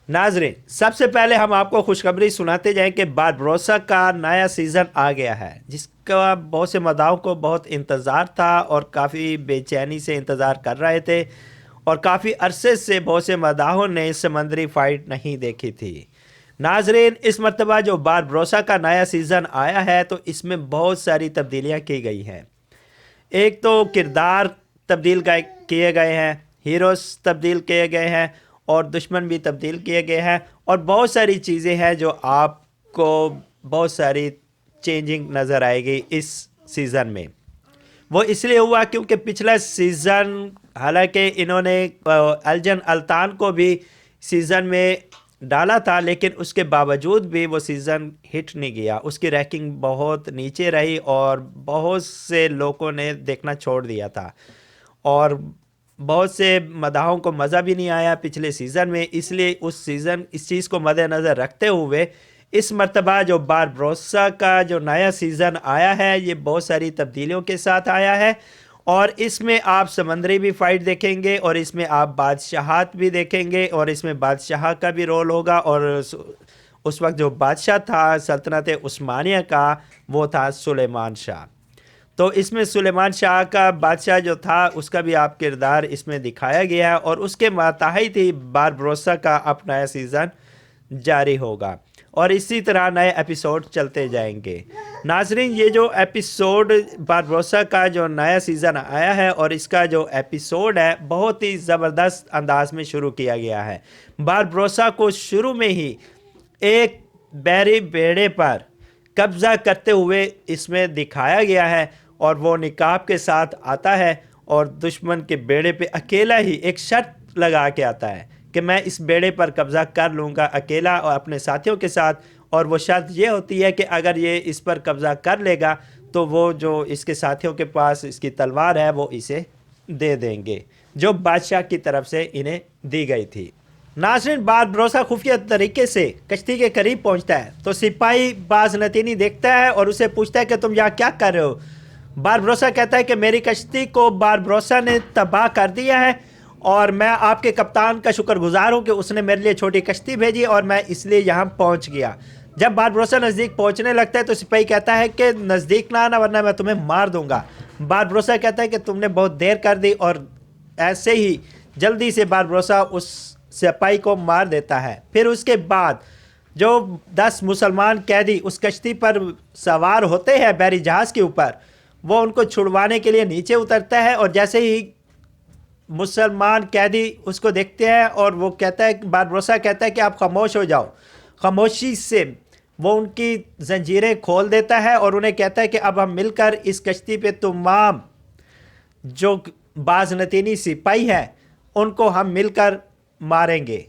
नाजरीन, सबसे पहले हम आपको खुशखबरी सुनाते जाएं कि बारबरोसा का नया सीज़न आ गया है, जिसका बहुत से मदाहों को बहुत इंतज़ार था और काफ़ी बेचैनी से इंतज़ार कर रहे थे। और काफ़ी अरसे से बहुत से मदाहों ने समंदरी फ़ाइट नहीं देखी थी। नाजरीन, इस मरतबा जो बारबरोसा का नया सीज़न आया है तो इसमें बहुत सारी तब्दीलियाँ की गई हैं। एक तो किरदार किए गए हैं, हीरोज़ तब्दील किए गए हैं और दुश्मन भी तब्दील किए गए हैं। और बहुत सारी चीज़ें हैं जो आपको बहुत सारी चेंजिंग नज़र आएगी इस सीज़न में। वो इसलिए हुआ क्योंकि पिछला सीज़न, हालांकि इन्होंने अलजन अल्तान को भी सीज़न में डाला था, लेकिन उसके बावजूद भी वो सीज़न हिट नहीं गया। उसकी रैंकिंग बहुत नीचे रही और बहुत से लोगों ने देखना छोड़ दिया था। और बहुत से मदाहों को मज़ा भी नहीं आया पिछले सीज़न में। इसलिए इस चीज़ को मद्देनज़र रखते हुए इस मर्तबा जो बारबरोसा का जो नया सीज़न आया है, ये बहुत सारी तब्दीलियों के साथ आया है। और इसमें आप समंदरी भी फ़ाइट देखेंगे और इसमें आप बादशाहत भी देखेंगे और इसमें बादशाह का भी रोल होगा। और उस वक्त जो बादशाह था सल्तनत उस्मानिया का, वो था सुलेमान शाह। तो इसमें सुलेमान शाह का बादशाह जो था उसका भी आप किरदार इसमें दिखाया गया है और उसके मातहत ही बारबरोसा का अब नया सीज़न जारी होगा और इसी तरह नए एपिसोड चलते जाएंगे। नाजरीन, ये जो एपिसोड बारबरोसा का जो नया सीज़न आया है और इसका जो एपिसोड है बहुत ही ज़बरदस्त अंदाज में शुरू किया गया है। बारबरोसा को शुरू में ही एक बैरी बेड़े पर कब्ज़ा करते हुए इसमें दिखाया गया है और वो निकाब के साथ आता है और दुश्मन के बेड़े पे अकेला ही एक शर्त लगा के आता है कि मैं इस बेड़े पर कब्ज़ा कर लूँगा अकेला और अपने साथियों के साथ। और वो शर्त ये होती है कि अगर ये इस पर कब्ज़ा कर लेगा तो वो जो इसके साथियों के पास इसकी तलवार है वो इसे दे देंगे, जो बादशाह की तरफ से इन्हें दी गई थी। नाज़रीन, बारबरोसा खुफिया तरीके से कश्ती के करीब पहुंचता है तो सिपाही बाज़नतीनी देखता है और उसे पूछता है कि तुम यहाँ क्या कर रहे हो। बारबरोसा कहता है कि मेरी कश्ती को बारबरोसा ने तबाह कर दिया है और मैं आपके कप्तान का शुक्रगुजार हूँ कि उसने मेरे लिए छोटी कश्ती भेजी और मैं इसलिए यहाँ पहुँच गया। जब बारबरोसा नज़दीक पहुँचने लगता है तो सिपाही कहता है कि नज़दीक ना आना वरना मैं तुम्हें मार दूंगा। बारबरोसा कहता है कि तुमने बहुत देर कर दी और ऐसे ही जल्दी से बारबरोसा उस सिपाही को मार देता है। फिर उसके बाद जो 10 मुसलमान कैदी उस कश्ती पर सवार होते हैं बैरी जहाज़ के ऊपर, वो उनको छुड़वाने के लिए नीचे उतरता है और जैसे ही मुसलमान कैदी उसको देखते हैं और वो कहता है, बारबरोसा कहता है कि आप खामोश हो जाओ। खामोशी से वो उनकी जंजीरें खोल देता है और उन्हें कहता है कि अब हम मिलकर इस कश्ती पे तमाम जो बाज़नतीनी सिपाही है उनको हम मिलकर मारेंगे।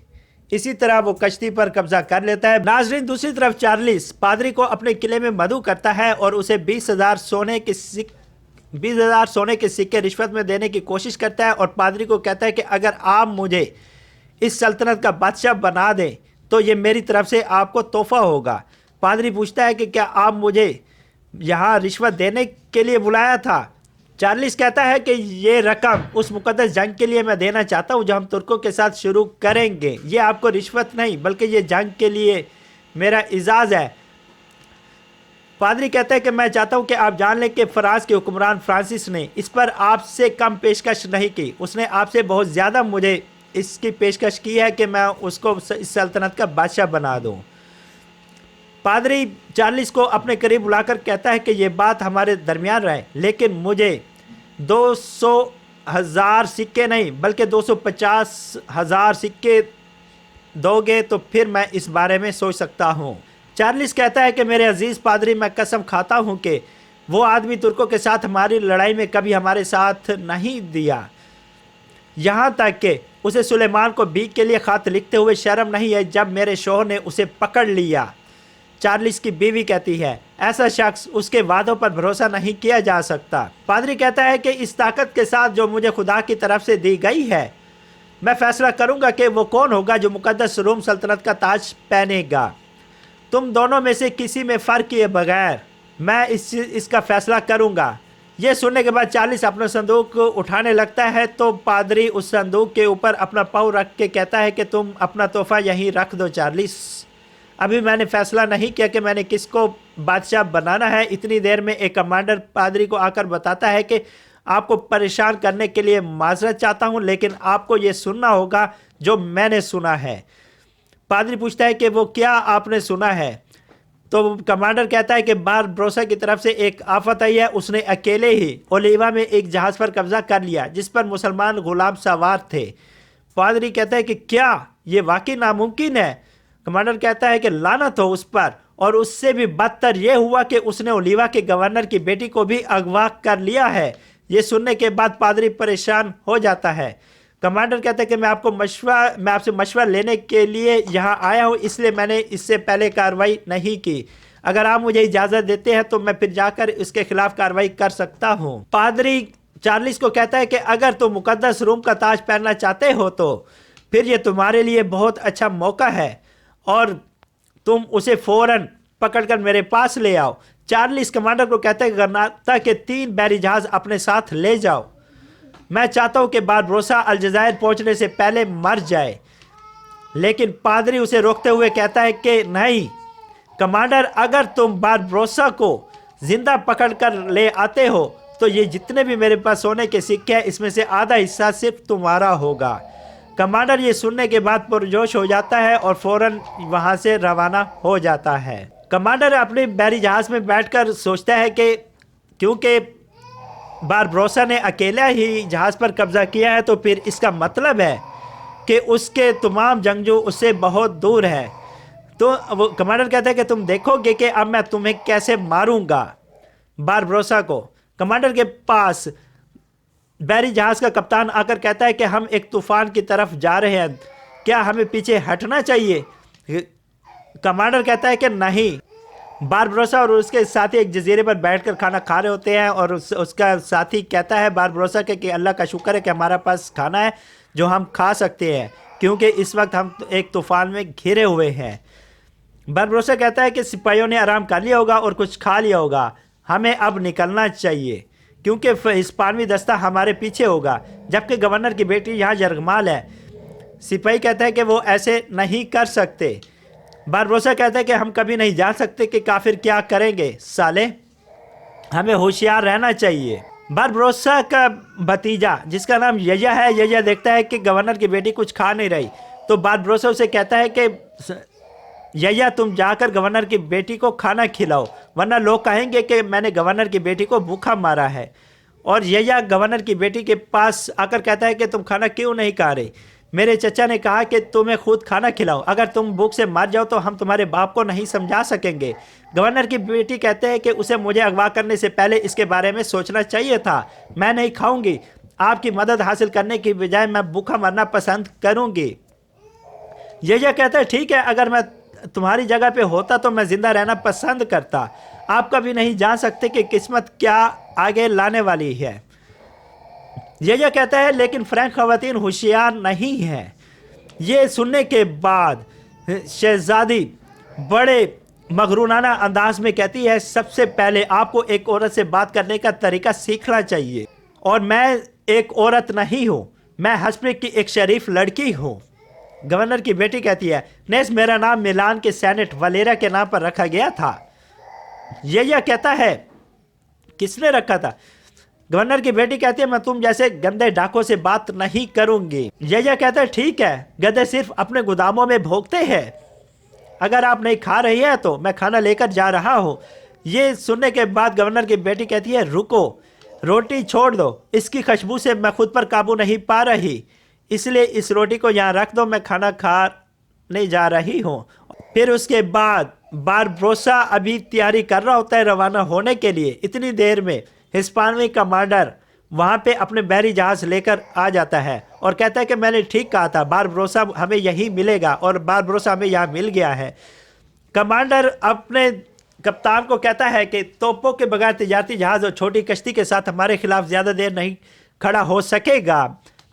इसी तरह वो कश्ती पर कब्जा कर लेता है। नाजरीन, दूसरी तरफ चार्ल्स पादरी को अपने किले में मदऊ करता है और उसे 20,000 सोने के सिक्के रिश्वत में देने की कोशिश करता है और पादरी को कहता है कि अगर आप मुझे इस सल्तनत का बादशाह बना दें तो ये मेरी तरफ से आपको तोहफा होगा। पादरी पूछता है कि क्या आप मुझे यहाँ रिश्वत देने के लिए बुलाया था। चार्ल्स कहता है कि ये रकम उस मुकद्दस जंग के लिए मैं देना चाहता हूँ जो हम तुर्कों के साथ शुरू करेंगे। ये आपको रिश्वत नहीं बल्कि ये जंग के लिए मेरा इजाज़ है। पादरी कहता है कि मैं चाहता हूँ कि आप जान लें कि फ्रांस के हुक्मरान फ्रांसिस ने इस पर आपसे कम पेशकश नहीं की। उसने आपसे बहुत ज़्यादा मुझे इसकी पेशकश की है कि मैं उसको इस सल्तनत का बादशाह बना दूँ। पादरी चार्ल्स को अपने करीब बुलाकर कहता है कि ये बात हमारे दरमियान रहे, लेकिन मुझे 200,000 सिक्के नहीं बल्कि 250,000 सिक्के दोगे तो फिर मैं इस बारे में सोच सकता हूँ। चार्ल्स कहता है कि मेरे अजीज़ पादरी, मैं कसम खाता हूँ कि वो आदमी तुर्कों के साथ हमारी लड़ाई में कभी हमारे साथ नहीं दिया। यहाँ तक कि उसे सुलेमान को भीख के लिए खत लिखते हुए शर्म नहीं है जब मेरे शोहर ने उसे पकड़ लिया। चार्ल्स की बीवी कहती है, ऐसा शख्स उसके वादों पर भरोसा नहीं किया जा सकता। पादरी कहता है कि इस ताकत के साथ जो मुझे खुदा की तरफ से दी गई है, मैं फैसला करूंगा कि वो कौन होगा जो मुकद्दस रोम सल्तनत का ताज पहनेगा। तुम दोनों में से किसी में फ़र्क किए बगैर मैं इसका फैसला करूंगा। ये सुनने के बाद चार्ल्स अपना संदूक उठाने लगता है, तो पादरी उस संदूक के ऊपर अपना पाँव रख के कहता है कि तुम अपना तोहफा यहीं रख दो चार्ल्स, अभी मैंने फैसला नहीं किया कि मैंने किसको बादशाह बनाना है। इतनी देर में एक कमांडर पादरी को आकर बताता है कि आपको परेशान करने के लिए माजरत चाहता हूं, लेकिन आपको ये सुनना होगा जो मैंने सुना है। पादरी पूछता है कि वो क्या आपने सुना है? तो कमांडर कहता है कि बारबरोसा की तरफ से एक आफत आई है, उसने अकेले ही ओलिवा में एक जहाज पर कब्जा कर लिया जिस पर मुसलमान गुलाम सवार थे। पादरी कहता है कि क्या ये वाकई नामुमकिन है? कमांडर कहता है कि लानत हो उस पर, और उससे भी बदतर यह हुआ कि उसने ओलिवा के गवर्नर की बेटी को भी अगवा कर लिया है। ये सुनने के बाद पादरी परेशान हो जाता है। कमांडर कहता है कि मैं आपसे मशवरा लेने के लिए यहाँ आया हूँ, इसलिए मैंने इससे पहले कार्रवाई नहीं की। अगर आप मुझे इजाज़त देते हैं तो मैं फिर जाकर इसके खिलाफ कार्रवाई कर सकता हूँ। पादरी चार्ल्स को कहता है कि अगर तुम मुकद्दस रूम का ताज पहनना चाहते हो तो फिर ये तुम्हारे लिए बहुत अच्छा मौका है और तुम उसे फौरन पकड़कर मेरे पास ले आओ। चार्ल्स कमांडर को कहता है कि गरनाता के 3 बैरी जहाज अपने साथ ले जाओ। मैं चाहता हूं कि बारबरोसा अलजायर पहुंचने से पहले मर जाए, लेकिन पादरी उसे रोकते हुए कहता है कि नहीं कमांडर, अगर तुम बारबरोसा को जिंदा पकड़कर ले आते हो तो ये जितने भी मेरे पास सोने के सिक्के हैं इसमें से आधा हिस्सा सिर्फ तुम्हारा होगा। कमांडर ये सुनने के बाद पुरजोश हो जाता है और फौरन वहां से रवाना हो जाता है। कमांडर अपने बैरी जहाज में बैठकर सोचता है कि क्योंकि बारबरोसा ने अकेला ही जहाज पर कब्जा किया है तो फिर इसका मतलब है कि उसके तमाम जंगजू उससे बहुत दूर है। तो वो कमांडर कहता है कि तुम देखोगे कि अब मैं तुम्हें कैसे मारूंगा बारबरोसा को। कमांडर के पास बैरी जहाज का कप्तान आकर कहता है कि हम एक तूफान की तरफ जा रहे हैं, क्या हमें पीछे हटना चाहिए? कमांडर कहता है कि नहीं। बारबरोसा और उसके साथी एक जजीरे पर बैठकर खाना खा रहे होते हैं और उसका साथी कहता है बारबरोसा के कि अल्लाह का शुक्र है कि हमारे पास खाना है जो हम खा सकते हैं, क्योंकि इस वक्त हम एक तूफान में घिरे हुए हैं। बारबरोसा कहता है कि सिपाहियों ने आराम कर लिया होगा और कुछ खा लिया होगा, हमें अब निकलना चाहिए क्योंकि हिस्पानवी दस्ता हमारे पीछे होगा, जबकि गवर्नर की बेटी यहाँ जरगमाल है। सिपाही कहता है कि वो ऐसे नहीं कर सकते। बारबरोसा कहता है कि हम कभी नहीं जान सकते कि काफिर क्या करेंगे साले, हमें होशियार रहना चाहिए। बारबरोसा का भतीजा जिसका नाम यया है, यया देखता है कि गवर्नर की बेटी कुछ खा नहीं रही, तो बारबरोसा उसे कहता है कि यया तुम जाकर गवर्नर की बेटी को खाना खिलाओ, वरना लोग कहेंगे कि मैंने गवर्नर की बेटी को भूखा मारा है। और यया गवर्नर की बेटी के पास आकर कहता है कि तुम खाना क्यों नहीं खा रही? मेरे चचा ने कहा कि तुम्हें खुद खाना खिलाओ, अगर तुम भूख से मर जाओ तो हम तुम्हारे बाप को नहीं समझा सकेंगे। गवर्नर की बेटी कहते हैं कि उसे मुझे अगवा करने से पहले इसके बारे में सोचना चाहिए था। मैं नहीं खाऊंगी, आपकी मदद हासिल करने की बजाय मैं भूखा मरना पसंद करूंगी। यया कहता है ठीक है, अगर मैं तुम्हारी जगह पे होता तो मैं जिंदा रहना पसंद करता। आप कभी नहीं जान सकते कि किस्मत क्या आगे लाने वाली है। यया कहता है लेकिन फ्रैंक खवातीन होशियार नहीं है। ये सुनने के बाद शहजादी बड़े मगरूनाना अंदाज में कहती है सबसे पहले आपको एक औरत से बात करने का तरीका सीखना चाहिए, और मैं एक औरत नहीं हूँ, मैं हस्प्रिक की एक शरीफ लड़की हूँ। गवर्नर की बेटी कहती है नेस मेरा नाम मिलान के सेनेट वलेरा के नाम पर रखा गया था। यया कहता है किसने रखा था? गवर्नर की बेटी कहती है मैं तुम जैसे गंदे डाकों से बात नहीं करूंगी। यया कहता है ठीक है, गधे सिर्फ अपने गोदामों में भोगते हैं, अगर आप नहीं खा रही है तो मैं खाना लेकर जा रहा हूँ। ये सुनने के बाद गवर्नर की बेटी कहती है रुको, रोटी छोड़ दो, इसकी खुशबू से मैं खुद पर काबू नहीं पा रही, इसलिए इस रोटी को यहाँ रख दो, मैं खाना खाने जा रही हूँ। फिर उसके बाद बारबरोसा अभी तैयारी कर रहा होता है रवाना होने के लिए। इतनी देर में हिस्पानवी कमांडर वहाँ पे अपने बैरी जहाज लेकर आ जाता है और कहता है कि मैंने ठीक कहा था, बारबरोसा हमें यही मिलेगा, और बारबरोसा हमें यहाँ मिल गया है। कमांडर अपने कप्तान को कहता है कि तोपों के बगैर तिजारती जहाज और छोटी कश्ती के साथ हमारे खिलाफ ज़्यादा देर नहीं खड़ा हो सकेगा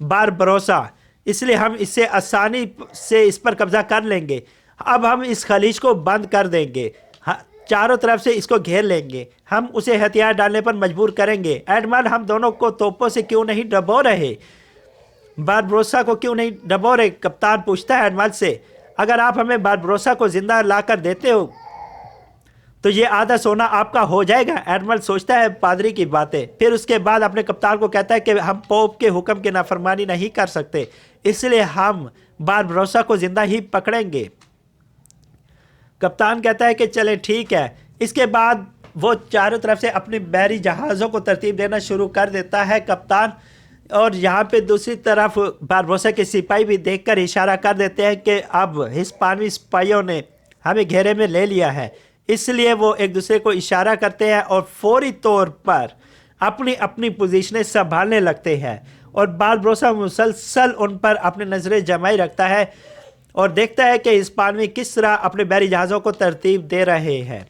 बारबरोसा, इसलिए हम इससे आसानी से इस पर कब्जा कर लेंगे। अब हम इस खलीज को बंद कर देंगे। चारों तरफ से इसको घेर लेंगे, हम उसे हथियार डालने पर मजबूर करेंगे। एडमिरल, हम दोनों को तोपों से क्यों नहीं डबो रहे? बारबरोसा को क्यों नहीं डबो रहे? कप्तान पूछता है एडमिरल से। अगर आप हमें बारबरोसा को जिंदा लाकर देते हो तो ये आधा सोना आपका हो जाएगा। एडमिरल सोचता है पादरी की बातें, फिर उसके बाद अपने कप्तान को कहता है कि हम पोप के हुक्म की नाफरमानी नहीं कर सकते, इसलिए हम बारबरोसा को जिंदा ही पकड़ेंगे। कप्तान कहता है कि चले ठीक है। इसके बाद वो चारों तरफ से अपने बहरी जहाज़ों को तरतीब देना शुरू कर देता है कप्तान, और यहाँ पे दूसरी तरफ बारबरोसा के सिपाही भी देखकर इशारा कर देते हैं कि अब हिस्पानवी सिपाहियों ने हमें घेरे में ले लिया है। इसलिए वो एक दूसरे को इशारा करते हैं और फौरी तौर पर अपनी अपनी पोजीशनें संभालने लगते हैं, और बारबरोसा मुसलसल उन पर अपनी नज़रें जमाई रखता है और देखता है कि हिस्पानवी किस तरह अपने बहरी जहाज़ों को तरतीब दे रहे हैं।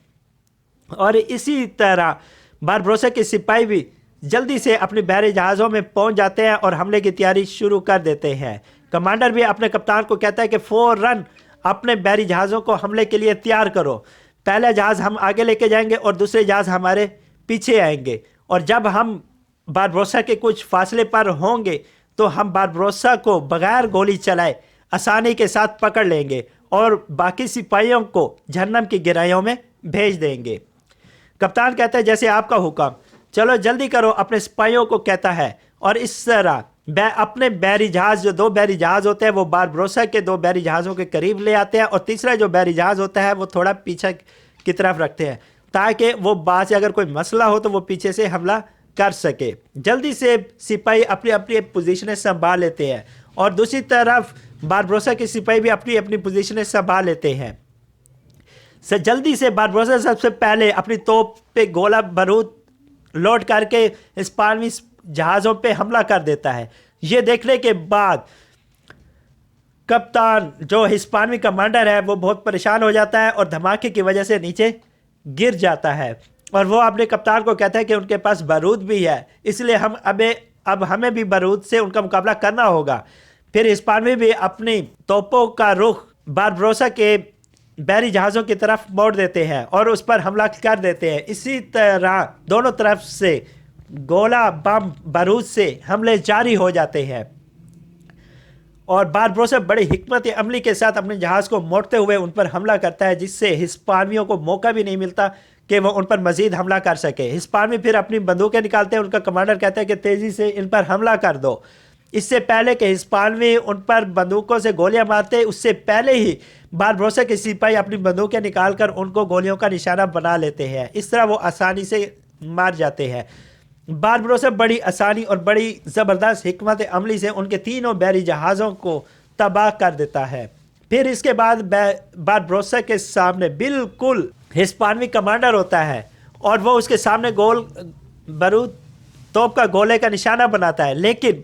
और इसी तरह बारबरोसा के सिपाही भी जल्दी से अपने बहरी जहाज़ों में पहुंच जाते हैं और हमले की तैयारी शुरू कर देते हैं। कमांडर भी अपने कप्तान को कहता है कि फौरन अपने बहरी जहाज़ों को हमले के लिए तैयार करो। पहला जहाज़ हम आगे लेके जाएंगे और दूसरे जहाज़ हमारे पीछे आएंगे, और जब हम बारबरोसा के कुछ फासले पर होंगे तो हम बारबरोसा को बगैर गोली चलाए आसानी के साथ पकड़ लेंगे और बाकी सिपाहियों को जहन्नम की गहराइयों में भेज देंगे। कप्तान कहता है जैसे आपका हुक्म, चलो जल्दी करो, अपने सिपाहियों को कहता है। और इस तरह अपने बहरी जहाज़, जो 2 बहरी जहाज़ होते हैं, वो बारबरोसा के 2 बहरी जहाज़ों के करीब ले आते हैं, और तीसरा जो बहरी जहाज़ होता है वो थोड़ा पीछे की तरफ रखते हैं ताकि वो बाद से अगर कोई मसला हो तो वो पीछे से हमला कर सके। जल्दी से सिपाही अपनी अपनी पोजीशनें संभाल लेते हैं, और दूसरी तरफ बारबरोसा के सिपाही भी अपनी अपनी पोजीशनें संभाल लेते हैं। जल्दी से बारबरोसा सबसे पहले अपनी तोप पे गोला बारूद लोड करके हिस्पानवी जहाज़ों पे हमला कर देता है। ये देखने के बाद कप्तान, जो हिस्पानवी कमांडर है, वो बहुत परेशान हो जाता है और धमाके की वजह से नीचे गिर जाता है, और वो अपने कप्तान को कहता है कि उनके पास बारूद भी है, इसलिए अब हमें भी बारूद से उनका मुकाबला करना होगा। फिर हिस्पानवी भी अपनी तोपों का रुख बारबरोसा के बहरी जहाज़ों की तरफ मोड़ देते हैं और उस पर हमला कर देते हैं। इसी तरह दोनों तरफ से गोला बम बारूद से हमले जारी हो जाते हैं, और बारबरोसा बड़ी हिकमत अमली के साथ अपने जहाज़ को मोड़ते हुए उन पर हमला करता है, जिससे हिस्पानवियों को मौका भी नहीं मिलता कि वो उन पर मजीद हमला कर सके। हिस्पानवी फिर अपनी बंदूकें निकालते हैं। उनका कमांडर कहता है कि तेज़ी से इन पर हमला कर दो। इससे पहले कि हिस्पानवी उन पर बंदूकों से गोलियां मारते, उससे पहले ही बारबरोसा के सिपाही अपनी बंदूकें निकालकर उनको गोलियों का निशाना बना लेते हैं। इस तरह वो आसानी से मार जाते हैं। बारबरोसा बड़ी आसानी और बड़ी ज़बरदस्त हिकमत अमली से उनके तीनों बहरी जहाज़ों को तबाह कर देता है। फिर इसके बाद बारबरोसा के सामने बिल्कुल हिस्पानवी कमांडर होता है, और वो उसके सामने गोल बारूद तोप का गोले का निशाना बनाता है, लेकिन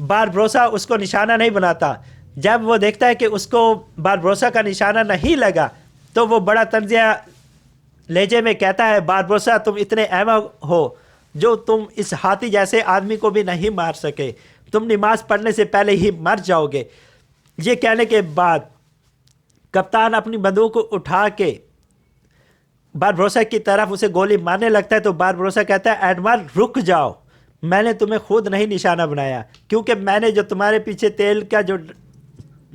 बारबरोसा उसको निशाना नहीं बनाता। जब वो देखता है कि उसको बारबरोसा का निशाना नहीं लगा तो वो बड़ा तंजिया लहजे में कहता है, बारबरोसा तुम इतने अहमक हो जो तुम इस हाथी जैसे आदमी को भी नहीं मार सके, तुम नमाज पढ़ने से पहले ही मर जाओगे। ये कहने के बाद कप्तान अपनी बंदूक को उठा के बारबरोसा की तरफ उसे गोली मारने लगता है, तो बारबरोसा कहता है एडमिरल रुक जाओ, मैंने तुम्हें खुद नहीं निशाना बनाया, क्योंकि मैंने जो तुम्हारे पीछे तेल का जो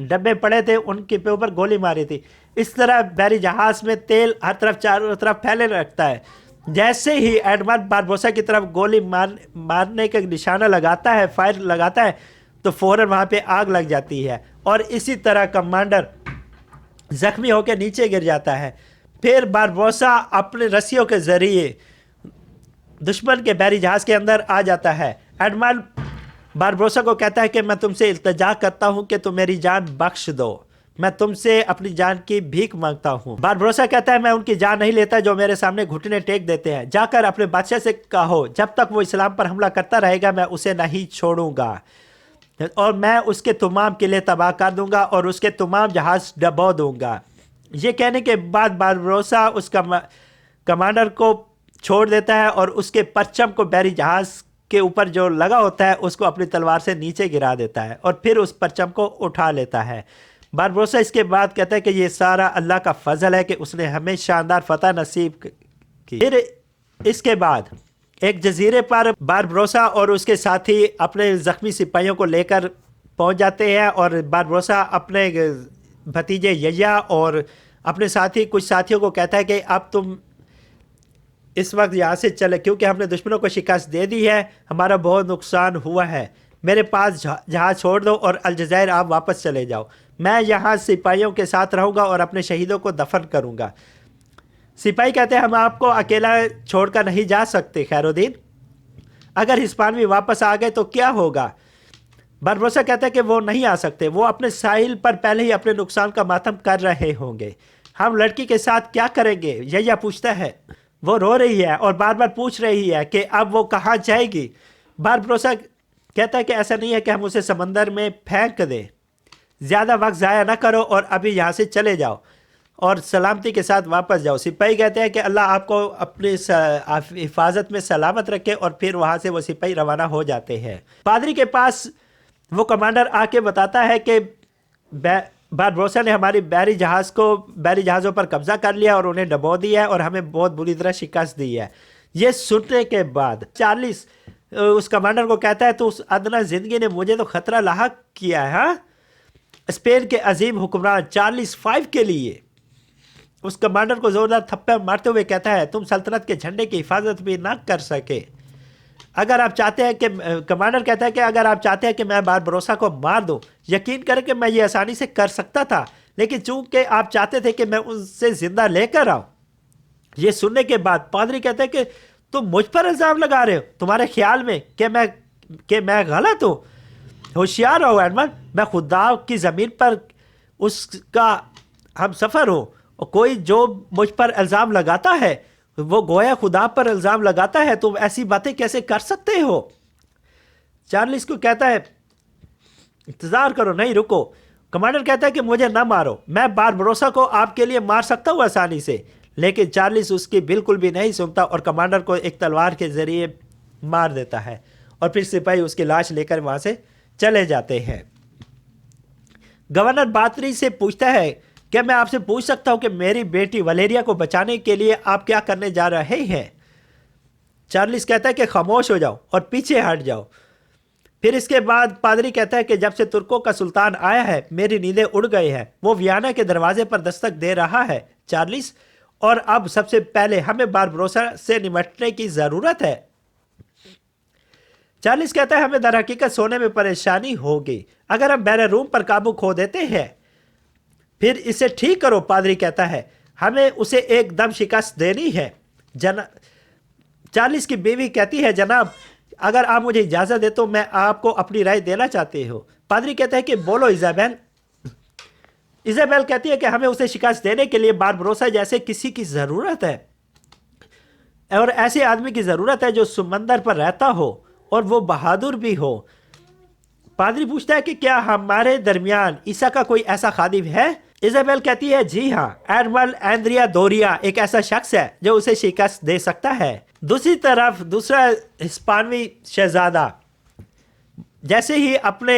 डब्बे पड़े थे उनके ऊपर गोली मारी थी। इस तरह बहरी जहाज़ में तेल हर तरफ चारों तरफ फैले रखता है। जैसे ही एडमिरल बारबरोसा की तरफ गोली मारने का निशाना लगाता है, फायर लगाता है, तो फौरन वहाँ पे आग लग जाती है, और इसी तरह कमांडर जख्मी होकर नीचे गिर जाता है। फिर बारबरोसा अपने रस्सियों के ज़रिए दुश्मन के बहरी जहाज़ के अंदर आ जाता है। एडमिरल बारबरोसा को कहता है कि मैं तुमसे इल्तिजा करता हूँ कि तुम मेरी जान बख्श दो, मैं तुमसे अपनी जान की भीख मांगता हूँ। बारबरोसा कहता है मैं उनकी जान नहीं लेता जो मेरे सामने घुटने टेक देते हैं, जाकर अपने बादशाह से कहो जब तक वो इस्लाम पर हमला करता रहेगा मैं उसे नहीं छोड़ूंगा, और मैं उसके तमाम किले तबाह कर दूंगा और उसके तमाम जहाज़ डबो दूंगा। ये कहने के बाद बारबरोसा उस कमांडर को छोड़ देता है और उसके परचम को बहरी जहाज़ के ऊपर जो लगा होता है उसको अपनी तलवार से नीचे गिरा देता है, और फिर उस परचम को उठा लेता है। बारबरोसा इसके बाद कहता है कि ये सारा अल्लाह का फजल है कि उसने हमें शानदार फतह नसीब की। फिर इसके बाद एक जजीरे पर बारबरोसा और उसके साथी अपने जख्मी सिपाहियों को लेकर पहुंच जाते हैं, और बारबरोसा अपने भतीजे यया और अपने साथी कुछ साथियों को कहता है कि अब तुम इस वक्त यहाँ से चले, क्योंकि हमने दुश्मनों को शिकस्त दे दी है, हमारा बहुत नुकसान हुआ है, मेरे पास जहाज छोड़ दो और अलजायर आप वापस चले जाओ, मैं यहाँ सिपाहियों के साथ रहूँगा और अपने शहीदों को दफन करूँगा। सिपाही कहते हैं हम आपको अकेला छोड़कर नहीं जा सकते खैरुद्दीन, अगर हिस्पानवी वापस आ गए तो क्या होगा। बारबरोसा कहता है कि वो नहीं आ सकते, वो अपने साहिल पर पहले ही अपने नुकसान का मातम कर रहे होंगे, हम लड़की के साथ क्या करेंगे। यया पूछता है, वो रो रही है और बार बार पूछ रही है कि अब वो कहाँ जाएगी। बारबरोसा कहता है कि ऐसा नहीं है कि हम उसे समंदर में फेंक दें, ज़्यादा वक्त ज़ाया ना करो और अभी यहाँ से चले जाओ और सलामती के साथ वापस जाओ। सिपाही कहते हैं कि अल्लाह आपको अपनी हिफाजत में सलामत रखे, और फिर वहाँ से वो सिपाही रवाना हो जाते हैं। पादरी के पास वो कमांडर आके बताता है कि बारबरोसा ने हमारी बहरी जहाज़ों पर कब्जा कर लिया और उन्हें डबो दिया है और हमें बहुत बुरी तरह शिकस्त दी है। ये सुनने के बाद चार्लिस उस कमांडर को कहता है तो उस अदना ज़िंदगी ने मुझे तो ख़तरा लाहक किया है। हाँ, स्पेन के अजीम हुक्मरान चार्लिस V के लिए उस कमांडर को ज़ोरदार थप्पड़ मारते हुए कहता है तुम सल्तनत के झंडे की हिफाजत भी ना कर सके। अगर आप चाहते हैं कि कमांडर कहता है कि अगर आप चाहते हैं कि मैं बारबरोसा को मार दूं, यकीन करें कि मैं ये आसानी से कर सकता था, लेकिन चूंकि आप चाहते थे कि मैं उससे जिंदा लेकर आऊं। ये सुनने के बाद पादरी कहते हैं कि तुम मुझ पर इल्ज़ाम लगा रहे हो, तुम्हारे ख्याल में कि मैं गलत हूँ। होशियार रहो एडमंड, मैं खुदा की ज़मीन पर उसका हम सफ़र हूँ, और कोई जो मुझ पर इल्ज़ाम लगाता है वो गोया खुदा पर इल्ज़ाम लगाता है, तुम ऐसी बातें कैसे कर सकते हो। चार्लिस को कहता है इंतज़ार करो, नहीं रुको। कमांडर कहता है कि मुझे ना मारो, मैं बारबरोसा को आपके लिए मार सकता हूँ आसानी से, लेकिन चार्लिस उसकी बिल्कुल भी नहीं सुनता और कमांडर को एक तलवार के ज़रिए मार देता है, और फिर सिपाही उसकी लाश लेकर वहाँ से चले जाते हैं। गवर्नर बातरी से पूछता है क्या मैं आपसे पूछ सकता हूं कि मेरी बेटी वलेरिया को बचाने के लिए आप क्या करने जा रहे हैं। चार्लिस कहता है कि खामोश हो जाओ और पीछे हट जाओ। फिर इसके बाद पादरी कहता है कि जब से तुर्कों का सुल्तान आया है मेरी नींदें उड़ गई हैं, वो वियना के दरवाजे पर दस्तक दे रहा है चार्लिस, और अब सबसे पहले हमें बारबरोसा से निपटने की ज़रूरत है। चार्लिस कहता है हमें दर हकीकत सोने में परेशानी होगी अगर हम बैर रूम पर काबू खो देते हैं। फिर इसे ठीक करो, पादरी कहता है हमें उसे एकदम शिकस्त देनी है। चार्लिस की बीवी कहती है जनाब अगर आप मुझे इजाज़त दे तो मैं आपको अपनी राय देना चाहती हूँ। पादरी कहता है कि बोलो इजाबेल। इजाबेल कहती है कि हमें उसे शिकस्त देने के लिए बारबरोसा जैसे किसी की ज़रूरत है, और ऐसे आदमी की ज़रूरत है जो समंदर पर रहता हो और वो बहादुर भी हो। पादरी पूछता है कि क्या हमारे दरमियान ईसा का कोई ऐसा खादिम है। इजाबेल कहती है जी हाँ, एडमल एंड्रिया दोरिया एक ऐसा शख्स है जो उसे शिकस्त दे सकता है। दूसरी तरफ दूसरा हिस्पानवी शहजादा जैसे ही अपने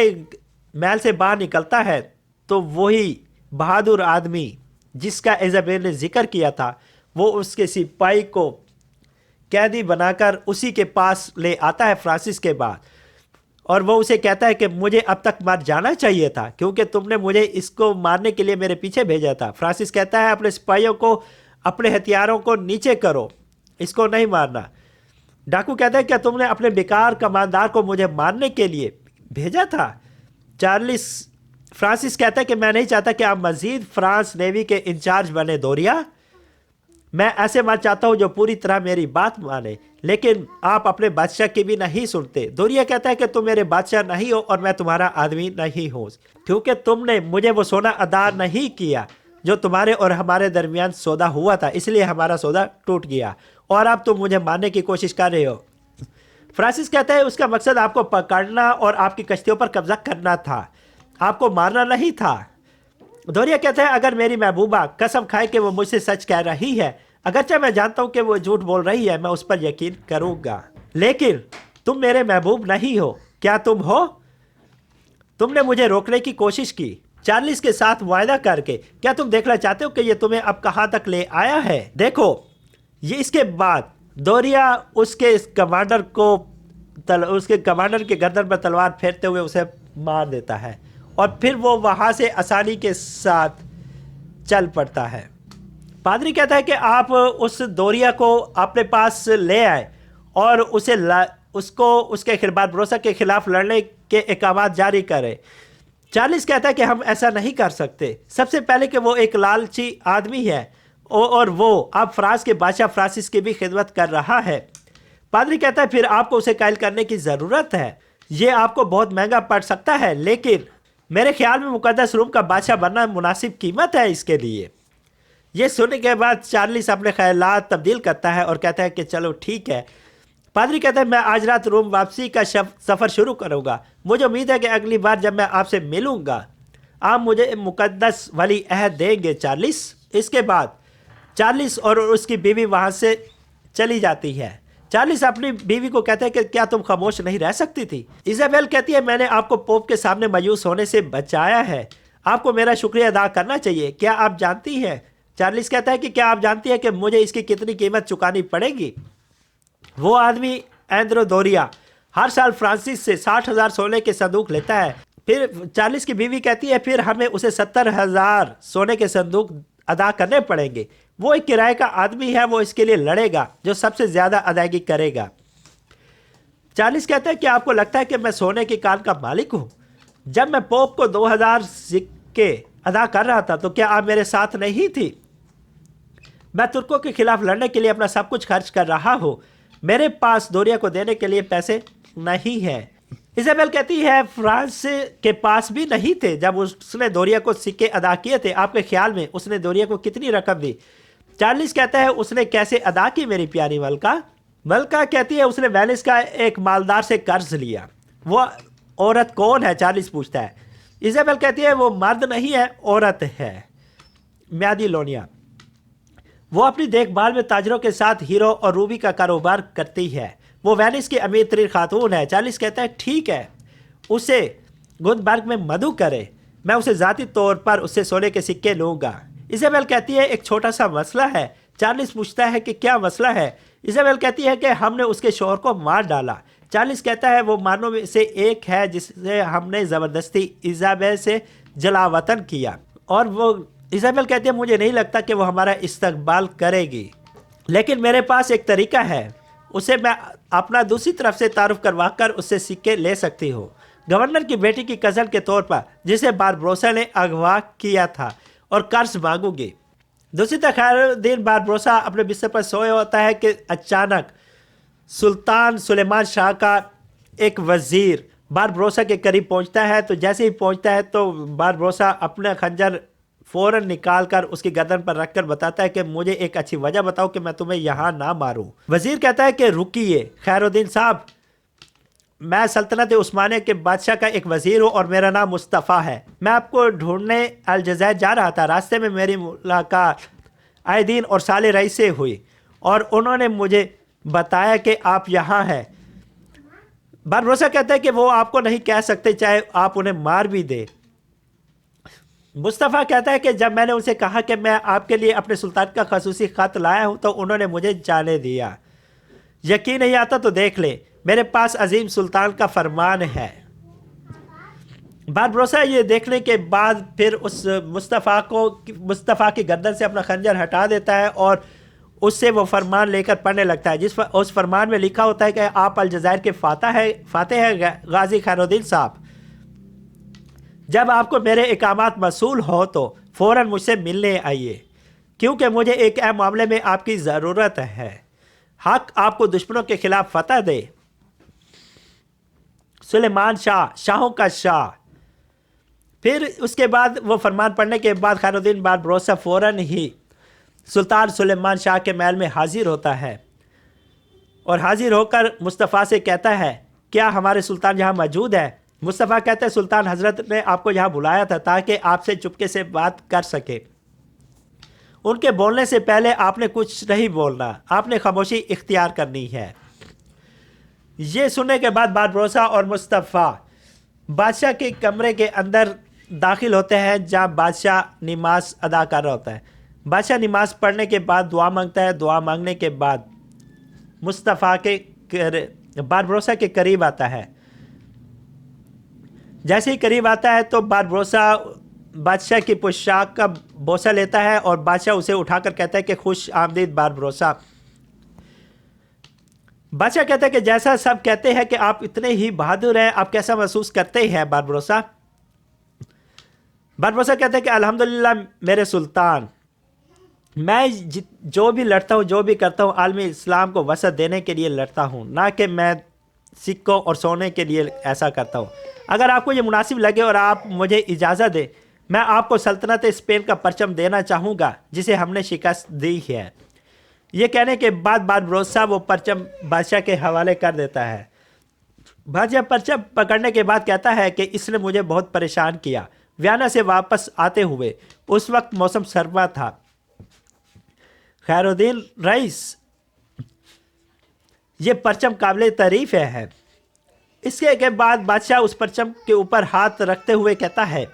महल से बाहर निकलता है तो वही बहादुर आदमी जिसका इजाबेल ने जिक्र किया था वो उसके सिपाही को कैदी बनाकर उसी के पास ले आता है फ्रांसिस के बाद, और वो उसे कहता है कि मुझे अब तक मर जाना चाहिए था क्योंकि तुमने मुझे इसको मारने के लिए मेरे पीछे भेजा था। फ्रांसिस कहता है अपने सिपाहियों को अपने हथियारों को नीचे करो, इसको नहीं मारना। डाकू कहता है क्या तुमने अपने बेकार कमांडर को मुझे मारने के लिए भेजा था। फ्रांसिस कहता है कि मैं नहीं चाहता कि आप मजीद फ्रांस नेवी के इंचार्ज बने दोरिया, मैं ऐसे मत चाहता हूं जो पूरी तरह मेरी बात माने, लेकिन आप अपने बादशाह की भी नहीं सुनते। दोरिया कहता है कि तुम मेरे बादशाह नहीं हो और मैं तुम्हारा आदमी नहीं हूँ, क्योंकि तुमने मुझे वो सोना अदा नहीं किया जो तुम्हारे और हमारे दरमियान सौदा हुआ था, इसलिए हमारा सौदा टूट गया और अब तुम मुझे मारने की कोशिश कर रहे हो। फ्रांसिस कहता है उसका मकसद आपको पकड़ना और आपकी कश्तियों पर कब्जा करना था, आपको मारना नहीं था। दोरिया कहता है अगर मेरी महबूबा कसम खाए कि वो मुझसे सच कह रही है, अगरचे मैं जानता हूं कि वो झूठ बोल रही है, मैं उस पर यकीन करूंगा, लेकिन तुम मेरे महबूब नहीं हो। क्या तुम हो? तुमने मुझे रोकने की कोशिश की, चार्लिस के साथ वायदा करके, क्या तुम देखना चाहते हो कि ये तुम्हें अब कहाँ तक ले आया है? देखो, ये इसके बाद दोरिया उसके कमांडर के गर्दन पर तलवार फेरते हुए उसे मार देता है और फिर वो वहाँ से आसानी के साथ चल पड़ता है। पादरी कहता है कि आप उस दोरिया को अपने पास ले आए और उसको उसके बारबरोसा के खिलाफ लड़ने के अहकाम जारी करें। चार्लिस कहता है कि हम ऐसा नहीं कर सकते। सबसे पहले कि वो एक लालची आदमी है और वो अब फ्रांस के बादशाह फ्रांसिस की भी खिदमत कर रहा है। पादरी कहता है फिर आपको उसे कायल करने की ज़रूरत है। ये आपको बहुत महंगा पड़ सकता है, लेकिन मेरे ख्याल में मुकद्दस रूम का बादशाह बनना मुनासिब कीमत है इसके लिए। ये सुनने के बाद चार्लिस अपने ख्यालात तब्दील करता है और कहता है कि चलो ठीक है। पादरी कहता है मैं आज रात रोम वापसी का सफ़र शुरू करूँगा। मुझे उम्मीद है कि अगली बार जब मैं आपसे मिलूँगा आप मुझे मुकद्दस वली अहद देंगे चार्लिस। इसके बाद चार्लिस और उसकी बीवी वहाँ से चली जाती है। चार्लिस अपनी बीवी को कहता है कि क्या तुम खामोश नहीं रह सकती थी? इज़ाबेल कहती है मैंने आपको पोप के सामने मायूस होने से बचाया है, आपको मेरा शुक्रिया अदा करना चाहिए। क्या आप जानती हैं? चार्लिस कहता है कि क्या आप जानती हैं कि मुझे इसकी कितनी कीमत चुकानी पड़ेगी? वो आदमी एंड्रो दोरिया हर साल फ्रांसिस से 60,000 सोने के संदूक लेता है। फिर चार्लिस की बीवी कहती है फिर हमें उसे 70,000 सोने के संदूक अदा करने पड़ेंगे। वो एक किराए का आदमी है, वो इसके लिए लड़ेगा जो सबसे ज़्यादा अदायगी करेगा। चार्लिस कहता है कि आपको लगता है कि मैं सोने की कान का मालिक हूँ? जब मैं पोप को 2,000 सिक्के अदा कर रहा था तो क्या आप मेरे साथ नहीं थी? मैं तुर्कों के खिलाफ लड़ने के लिए अपना सब कुछ खर्च कर रहा हूँ। मेरे पास दोरिया को देने के लिए पैसे नहीं है। इज़ाबेल कहती है फ्रांस के पास भी नहीं थे जब उसने दोरिया को सिक्के अदा किए थे। आपके ख्याल में उसने दोरिया को कितनी रकम दी? चार्लिस कहता है उसने कैसे अदा की मेरी प्यारी मलका? मलका कहती है उसने वेनिस का एक मालदार से कर्ज लिया। वो औरत कौन है? चार्लिस पूछता है। इज़ाबेल कहती है वो मर्द नहीं है, औरत है, म्यादी लोनिया। वो अपनी देखभाल में ताजरों के साथ हीरो और रूबी का कारोबार करती है। वो वेनिस की अमीर तरीन खातून है। चार्लिस कहता है ठीक है, उसे गुंदबर्ग में मधु करे, मैं उसे ज़ाती तौर पर उससे सोने के सिक्के लूँगा। इज़ाबेल कहती है एक छोटा सा मसला है। चार्लिस पूछता है कि क्या मसला है? इज़ाबेल कहती है कि हमने उसके शौहर को मार डाला। चार्लिस कहता है वो मारनों में से एक है जिसे हमने ज़बरदस्ती इज़ाबेल से जलावतन किया, और वो इज़ाबेल कहती है मुझे नहीं लगता कि वो हमारा इस्तकबाल करेगी, लेकिन मेरे पास एक तरीका है, उसे मैं अपना दूसरी तरफ से तारुफ करवा कर उससे सिक्के ले सकती हूँ, गवर्नर की बेटी की कज़न के तौर पर जिसे बारबरोसा ने अगवा किया था, और कर्ज मांगूंगी। दूसरी तरफ खैरुद्दीन बारबरोसा अपने बिस्तर पर सोए होता है कि अचानक सुल्तान सुलेमान शाह का एक वज़ीर बारबरोसा के करीब पहुंचता है। तो जैसे ही पहुंचता है तो बारबरोसा अपना खंजर फ़ौरन निकाल कर उसकी गर्दन पर रखकर बताता है कि मुझे एक अच्छी वजह बताओ कि मैं तुम्हें यहाँ ना मारूं। वज़ीर कहता है कि रुकिए खैरुद्दीन साहब, मैं सल्तनत उस्मानिया के बादशाह का एक वज़ीर हूँ और मेरा नाम मुस्तफ़ा है। मैं आपको ढूंढने अलजज़ायर जा रहा था। रास्ते में मेरी मुलाकात आयदीन और साले रईस से हुई और उन्होंने मुझे बताया कि आप यहाँ हैं। बारबरोसा कहता है कि वो आपको नहीं कह सकते चाहे आप उन्हें मार भी दे। मुस्तफ़ा कहता है कि जब मैंने उनसे कहा कि मैं आपके लिए अपने सुल्तान का खसूसी ख़त लाया हूँ तो उन्होंने मुझे जाने दिया। यकीन नहीं आता तो देख ले, मेरे पास अजीम सुल्तान का फरमान है। बारबरोसा ये देखने के बाद फिर उस मुस्तफ़ा की गर्दन से अपना खंजर हटा देता है और उससे वो फरमान लेकर पढ़ने लगता है, उस फरमान में लिखा होता है कि आप अलजज़ायर के फातह है गाजी खैरुद्दीन साहब। जब आपको मेरे इकामात मसूल हो तो फ़ौरन मुझसे मिलने आइए, क्योंकि मुझे एक अहम मामले में आपकी ज़रूरत है। हक आपको दुश्मनों के खिलाफ फतह दे। सुलेमान शाह, शाहों का शाह। फिर उसके बाद वो फरमान पढ़ने के बाद खैरुद्दीन बारबरोसा फ़ौरन ही सुल्तान सुलेमान शाह के महल में हाजिर होता है और हाजिर होकर मुस्तफ़ा से कहता है क्या हमारे सुल्तान यहाँ मौजूद है? मुस्तफ़ा कहता है सुल्तान हज़रत ने आपको यहाँ बुलाया था ताकि आपसे चुपके से बात कर सके। उनके बोलने से पहले आपने कुछ नहीं बोलना, आपने खामोशी इख्तियार करनी है। ये सुनने के बाद बारबरोसा और मुस्तफ़ा बादशाह के कमरे के अंदर दाखिल होते हैं जहाँ बादशाह नमाज अदा कर रहा होता है। बादशाह नमाज पढ़ने के बाद दुआ मांगता है। दुआ मांगने के बाद मुस्तफ़ा के बारबरोसा के करीब आता है। जैसे ही करीब आता है तो बारबरोसा बादशाह की पोशाक का बोसा लेता है और बादशाह उसे उठाकर कहता है कि खुश आमदीद बारबरोसा। बादशाह कहता है कि जैसा सब कहते हैं कि आप इतने ही बहादुर हैं, आप कैसा महसूस करते हैं बारबरोसा? बारबरोसा कहता है कि अल्हम्दुलिल्लाह मेरे सुल्तान, मैं जो भी लड़ता हूँ, जो भी करता हूँ, आलमी इस्लाम को वसअत देने के लिए लड़ता हूँ, ना कि मैं सिक्कों और सोने के लिए ऐसा करता हूँ। अगर आपको ये मुनासिब लगे और आप मुझे इजाज़त दें, मैं आपको सल्तनत स्पेन का परचम देना चाहूँगा जिसे हमने शिकस्त दी है। ये कहने के बाद बारबरोसा वो परचम बादशाह के हवाले कर देता है। बादशाह परचम पकड़ने के बाद कहता है कि इसने मुझे बहुत परेशान किया। वियना से वापस आते हुए उस वक्त मौसम सर्मा था। खैरुद्दीन रईस, ये परचम काबिल तारीफ है। इसके के बाद बादशाह उस परचम के ऊपर हाथ रखते हुए कहता है,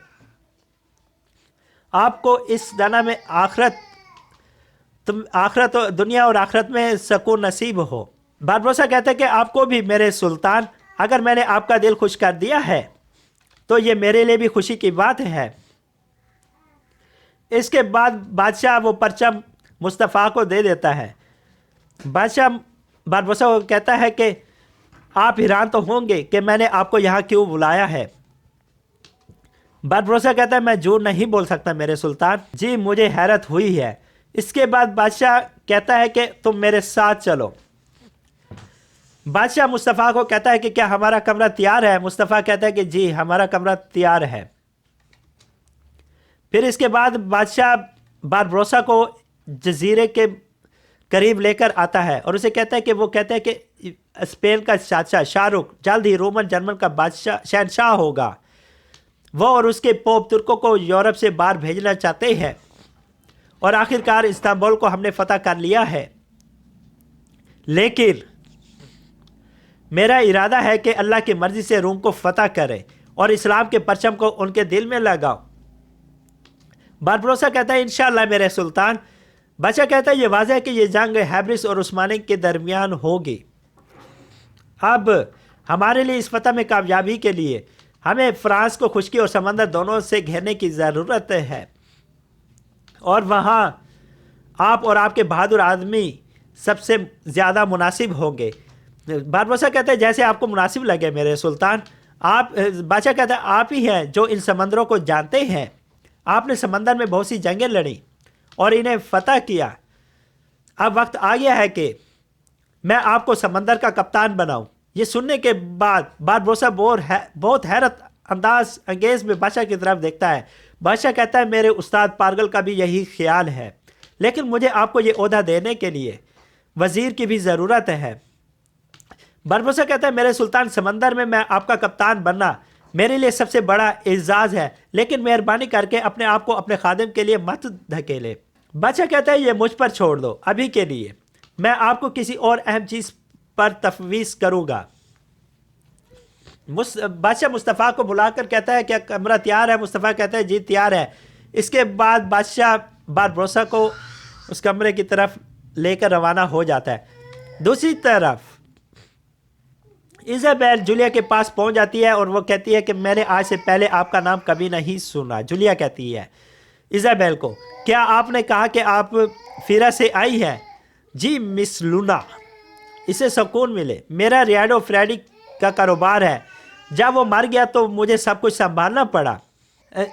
आपको इस दुनिया में आखरत दुनिया और आखरत में सुकून नसीब हो। बारबरोसा कहते हैं कि आपको भी मेरे सुल्तान, अगर मैंने आपका दिल खुश कर दिया है तो ये मेरे लिए भी खुशी की बात है। इसके बाद बादशाह वो परचम मुस्तफ़ा को दे देता है। बादशाह बारबरोसा को कहता है कि आप हैरान तो होंगे कि मैंने आपको यहाँ क्यों बुलाया है। बारबरोसा कहता है, मैं झूठ नहीं बोल सकता मेरे सुल्तान जी, मुझे हैरत हुई है। इसके बाद बादशाह कहता है कि तुम मेरे साथ चलो। बादशाह मुस्तफ़ा को कहता है कि क्या हमारा कमरा तैयार है? मुस्तफ़ा कहता है कि जी हमारा कमरा तैयार है। फिर इसके बाद बादशाह बारबरोसा को जजीरे के करीब लेकर आता है और उसे कहता है कि वो कहता है कि स्पेन का शाहशाह शाहरुख जल्द ही रोमन जर्मन का बादशाह शहनशाह होगा। वो और उसके पोप तुर्कों को यूरोप से बाहर भेजना चाहते हैं और आखिरकार इस्तांबुल को हमने फतह कर लिया है। लेकिन मेरा इरादा है कि अल्लाह की मर्जी से रोम को फतह करें और इस्लाम के परचम को उनके दिल में लगाओ। बारबरोसा कहता है, इंशाअल्लाह मेरे सुल्तान। बादशाह कहता है, ये वाज़ह है कि ये जंग हैबरिस और उस्मानी के दरमियान होगी। अब हमारे लिए इस फतह में कामयाबी के लिए हमें फ्रांस को खुशकी और समंदर दोनों से घेरने की ज़रूरत है और वहाँ आप और आपके बहादुर आदमी सबसे ज़्यादा मुनासिब होंगे। बारबरोसा कहते हैं, जैसे आपको मुनासिब लगे मेरे सुल्तान। आप बादशाह कहता है, आप ही हैं जो इन समंदरों को जानते हैं। आपने समंदर में बहुत सी जंगें लड़ी और इन्हें फतह किया। अब वक्त आ गया है कि मैं आपको समंदर का कप्तान बनाऊं। ये सुनने के बाद बारबरोसा बहुत हैरत अंगेज में बादशाह की तरफ देखता है। बादशाह कहता है, मेरे उस्ताद पारगल का भी यही ख्याल है, लेकिन मुझे आपको ये ओहदा देने के लिए वजीर की भी ज़रूरत है। बारबरोसा कहता है, मेरे सुल्तान, समंदर में मैं आपका कप्तान बनना मेरे लिए सबसे बड़ा एजाज़ है, लेकिन मेहरबानी करके अपने आप को अपने खादिम के लिए मत धकेले। बादशाह कहता है, ये मुझ पर छोड़ दो अभी के लिए, मैं आपको किसी और अहम चीज़ पर तफवीज़ करूँगा। बादशाह मुस्तफ़ा को बुलाकर कहता है, क्या कमरा तैयार है? मुस्तफ़ा कहता है, जी तैयार है। इसके बाद बादशाह बारबरोसा को उस कमरे की तरफ लेकर रवाना हो जाता है। दूसरी तरफ इज़ाबेल जूलिया के पास पहुंच जाती है और वो कहती है कि मैंने आज से पहले आपका नाम कभी नहीं सुना। जूलिया कहती है इज़ाबेल को, क्या आपने कहा कि आप फिरा से आई है? जी मिस लूना, इसे सुकून मिले। मेरा रियाडो फ्रेडी का कारोबार है, जब वो मर गया तो मुझे सब कुछ संभालना पड़ा।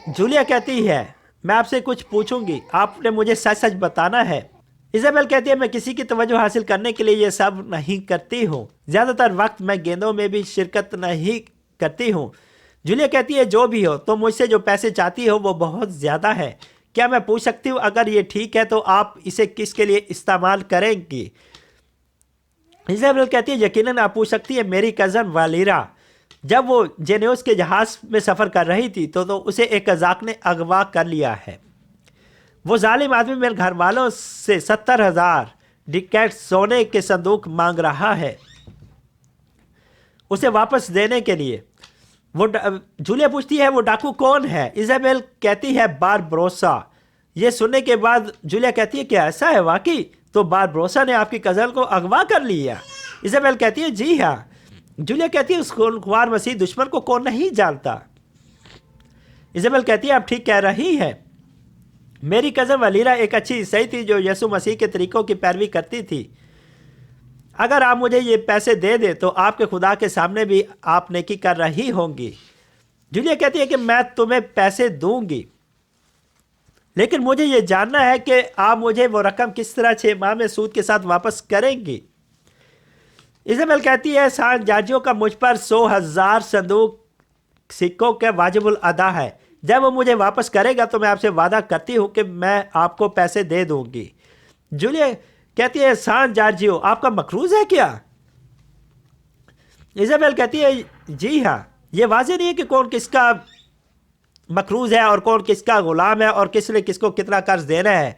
जूलिया कहती है, मैं आपसे कुछ पूछूंगी, आपने मुझे सच सच बताना है। इज़ाबेल कहती है, मैं किसी की तवज्जो हासिल करने के लिए ये सब नहीं करती हूँ। ज़्यादातर वक्त मैं गेंदों में भी शिरकत नहीं करती हूँ। जूलिया कहती है, जो भी हो, तो मुझसे जो पैसे चाहती हो वो बहुत ज़्यादा है। क्या मैं पूछ सकती हूँ, अगर ये ठीक है तो आप इसे किसके लिए इस्तेमाल करेंगी? इज़ाबेल कहती है, यकीनन आप पूछ सकती है। मेरी कज़न वालिरा जब वो जेनेउस के जहाज़ में सफ़र कर रही थी तो उसे एक कज़ाक ने अगवा कर लिया है। वो जालिम आदमी मेरे घर वालों से 70,000 डिकेट सोने के संदूक मांग रहा है उसे वापस देने के लिए। जूलिया पूछती है वो डाकू कौन है। इजाबेल कहती है बारबरोसा। ये सुनने के बाद जूलिया कहती है क्या ऐसा है वाकई? तो बारबरोसा ने आपकी कज़न को अगवा कर लिया। इजाबेल कहती है जी हाँ। जूलिया कहती है उस खूंखार मसीह दुश्मन को कौन नहीं जानता। इजाबेल कहती है आप ठीक कह रही है। मेरी कज़न वलीरा एक अच्छी ईसाई थी जो यीशु मसीह के तरीकों की पैरवी करती थी। अगर आप मुझे ये पैसे दे दे तो आपके खुदा के सामने भी आप नेकी कर रही होंगी। जूलिया कहती है कि मैं तुम्हें पैसे दूंगी, लेकिन मुझे ये जानना है कि आप मुझे वो रकम किस तरह 6 माह में सूद के साथ वापस करेंगी। इजाबेल कहती है सान जाजियों का मुझ पर 100,000 संदूक सिक्कों का वाजिबुल अदा है। जब वो मुझे वापस करेगा तो मैं आपसे वादा करती हूँ कि मैं आपको पैसे दे दूंगी। जूलिया कहती है सान जार्जियो आपका मकरूज है क्या? इजाबेल कहती है जी हाँ। ये वाज़ेह नहीं है कि कौन किसका मकरूज है और कौन किसका गुलाम है और किसने किसको कितना कर्ज देना है।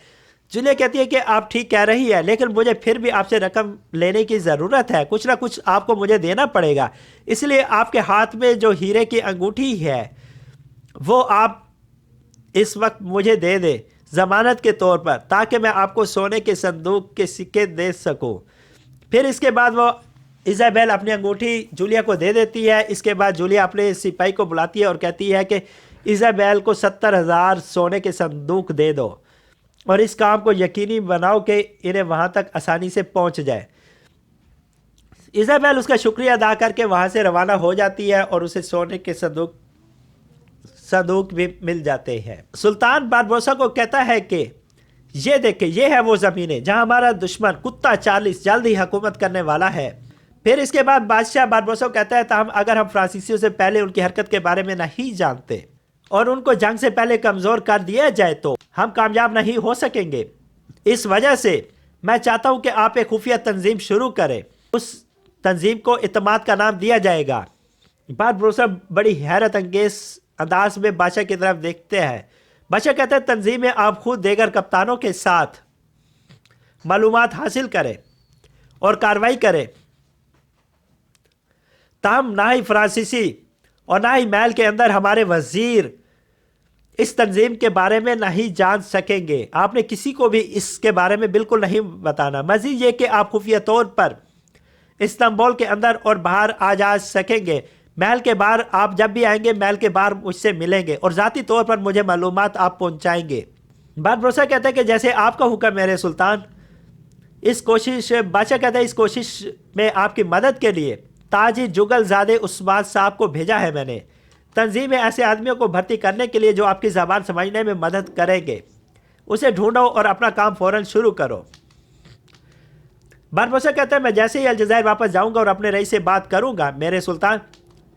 जूलिया कहती है कि आप ठीक कह रही है, लेकिन मुझे फिर भी आपसे रकम लेने की ज़रूरत है। कुछ ना कुछ आपको मुझे देना पड़ेगा। इसलिए आपके हाथ में जो हीरे की अंगूठी है वो आप इस वक्त मुझे दे दे ज़मानत के तौर पर, ताकि मैं आपको सोने के संदूक के सिक्के दे सकूं। फिर इसके बाद वो इजाबेल अपनी अंगूठी जूलिया को दे देती है। इसके बाद जूलिया अपने सिपाही को बुलाती है और कहती है कि इजाबेल को 70,000 सोने के संदूक दे दो और इस काम को यकीनी बनाओ कि इन्हें वहाँ तक आसानी से पहुँच जाए। इजाबेल उसका शुक्रिया अदा करके वहाँ से रवाना हो जाती है और उसे सोने के संदूक भी मिल जाते हैं। सुल्तान बारबरोसा को कहता है कि ये देखे ये है वो ज़मीनें जहाँ हमारा दुश्मन कुत्ता चार्ल्स जल्द ही हुकूमत करने वाला है। फिर इसके बाद बादशाह बारबरोसा को कहता है ताहम अगर हम फ्रांसीसियों से पहले उनकी हरकत के बारे में नहीं जानते और उनको जंग से पहले कमज़ोर कर दिया जाए तो हम कामयाब नहीं हो सकेंगे। इस वजह से मैं चाहता हूँ कि आप एक खुफिया तंजीम शुरू करें। उस तंजीम को इत्तेमाद का नाम दिया जाएगा। बारबरोसा बड़ी हैरत अंगेज अंदाज में बादशाह की तरफ देखते हैं। बादशाह कहते हैं तंजीम में आप खुद देगर कप्तानों के साथ मालूमात हासिल करें और कार्रवाई करें। ताहम ना ही फ्रांसीसी और ना ही महल के अंदर हमारे वजीर इस तंजीम के बारे में नहीं जान सकेंगे। आपने किसी को भी इसके बारे में बिल्कुल नहीं बताना। मजीद ये कि आप खुफिया तौर पर इस्तांबुल के अंदर और बाहर आ जा सकेंगे। महल के बाहर आप जब भी आएंगे महल के बाहर मुझसे मिलेंगे और ज़ाती तौर पर मुझे मालूमात आप पहुंचाएंगे। बारबरोसा कहता है कि जैसे आपका हुक्म मेरे सुल्तान। बादशाह कहता है इस कोशिश में आपकी मदद के लिए ताजी जुगलज़ादे उस्मान साहब को भेजा है मैंने। तंजीम में ऐसे आदमियों को भर्ती करने के लिए जो आपकी ज़बान समझने में मदद करेंगे। उसे ढूंढो और अपना काम फ़ौरन शुरू करो। बारबरोसा कहता है मैं जैसे ही अलजायर वापस जाऊंगा और अपने रईस से बात करूंगा मेरे सुल्तान।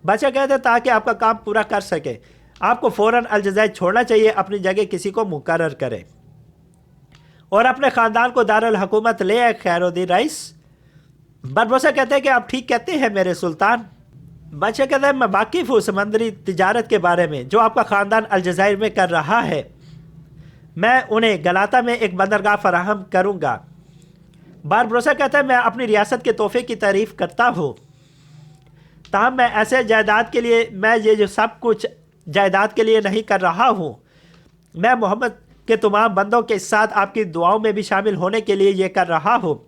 बादशाह कहते हैं ताकि आपका काम पूरा कर सके आपको फ़ौरन अलजायर छोड़ना चाहिए, अपनी जगह किसी को मुकर्रर करें और अपने ख़ानदान को दारुल हुकूमत ले आए खैरुद्दीन रईस। बारबरोसा कहते हैं कि आप ठीक कहते हैं मेरे सुल्तान। बादशाह कहता है मैं वाकिफ़ हूँ समंदरी तिजारत के बारे में जो आपका ख़ानदान अलजायर में कर रहा है। मैं उन्हें गलाता में एक बंदरगाह फराहम करूँगा। बारबरोसा कहता है मैं अपनी रियासत के तोहफे की तारीफ़ करता हूँ, ताहम मैं ऐसे जायदाद के लिए मैं ये जो सब कुछ जायदाद के लिए नहीं कर रहा हूँ। मैं मोहम्मद के तमाम बंदों के साथ आपकी दुआओं में भी शामिल होने के लिए ये कर रहा हूँ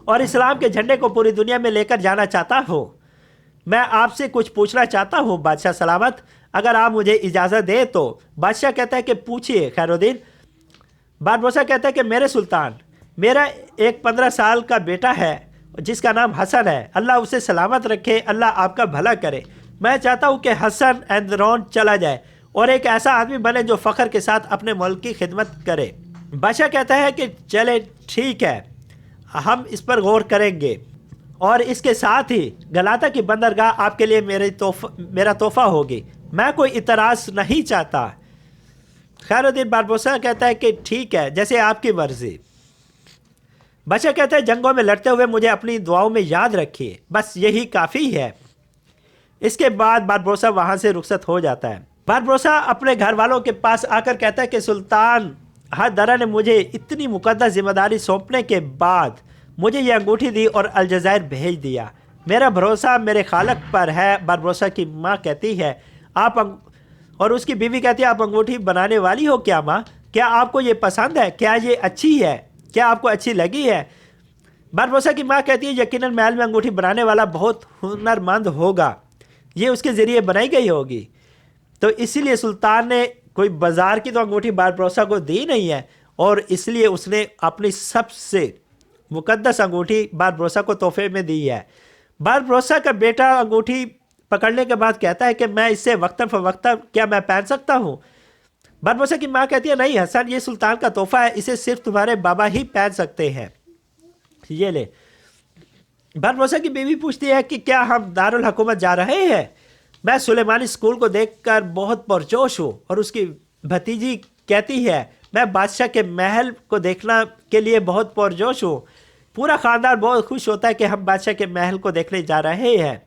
और इस्लाम के झंडे को पूरी दुनिया में लेकर जाना चाहता हूँ। मैं आपसे कुछ पूछना चाहता हूँ बादशाह सलामत, अगर आप मुझे इजाज़त दें तो। बादशाह कहता है कि पूछिए खैरुद्दीन। बारबरोसा कहता है कि मेरे सुल्तान मेरा एक 15 साल का बेटा है जिसका नाम हसन है। अल्लाह उसे सलामत रखे, अल्लाह आपका भला करे। मैं चाहता हूँ कि हसन एंदरौन चला जाए और एक ऐसा आदमी बने जो फ़ख्र के साथ अपने मुल्क की खिदमत करे। बादशाह कहता है कि चले ठीक है, हम इस पर गौर करेंगे और इसके साथ ही गलाता की बंदरगाह आपके लिए मेरा तोहफा होगी। मैं कोई इतराज़ नहीं चाहता। खैरुद्दीन बारबरोसा कहता है कि ठीक है, जैसे आपकी मर्ज़ी। बादशाह कहता है जंगों में लड़ते हुए मुझे अपनी दुआओं में याद रखिए, बस यही काफ़ी है। इसके बाद बारबरोसा वहाँ से रुखसत हो जाता है। बारबरोसा अपने घर वालों के पास आकर कहता है कि सुल्तान हर ने मुझे इतनी मुकद्दस जिम्मेदारी सौंपने के बाद मुझे यह अंगूठी दी और अलजायर भेज दिया। मेरा भरोसा मेरे खालक पर है। बारबरोसा की माँ कहती है और उसकी बीवी कहती है, आप अंगूठी बनाने वाली हो क्या माँ? क्या आपको ये पसंद है? क्या ये अच्छी है? क्या आपको अच्छी लगी है? बारबरोसा की माँ कहती है, यकीनन महल में अंगूठी बनाने वाला बहुत हुनरमंद होगा, ये उसके ज़रिए बनाई गई होगी। तो इसीलिए सुल्तान ने कोई बाजार की तो अंगूठी बारबरोसा को दी नहीं है, और इसलिए उसने अपनी सबसे मुकद्दस अंगूठी बारबरोसा को तोहफे में दी है। बारबरोसा का बेटा अंगूठी पकड़ने के बाद कहता है कि मैं इससे वक्तन फवक्तन क्या मैं पहन सकता हूँ? बारबरोसा की माँ कहती है, नहीं हसन, ये सुल्तान का तोहफा है, इसे सिर्फ तुम्हारे बाबा ही पहन सकते हैं, ये ले। बारबरोसा की बीवी पूछती है कि क्या हम दारुल हुकूमत जा रहे हैं? मैं सुलेमानी स्कूल को देखकर बहुत पुरजोश हूँ। और उसकी भतीजी कहती है, मैं बादशाह के महल को देखने के लिए बहुत पुरजोश हूँ। पूरा ख़ानदान बहुत खुश होता है कि हम बादशाह के महल को देखने जा रहे हैं।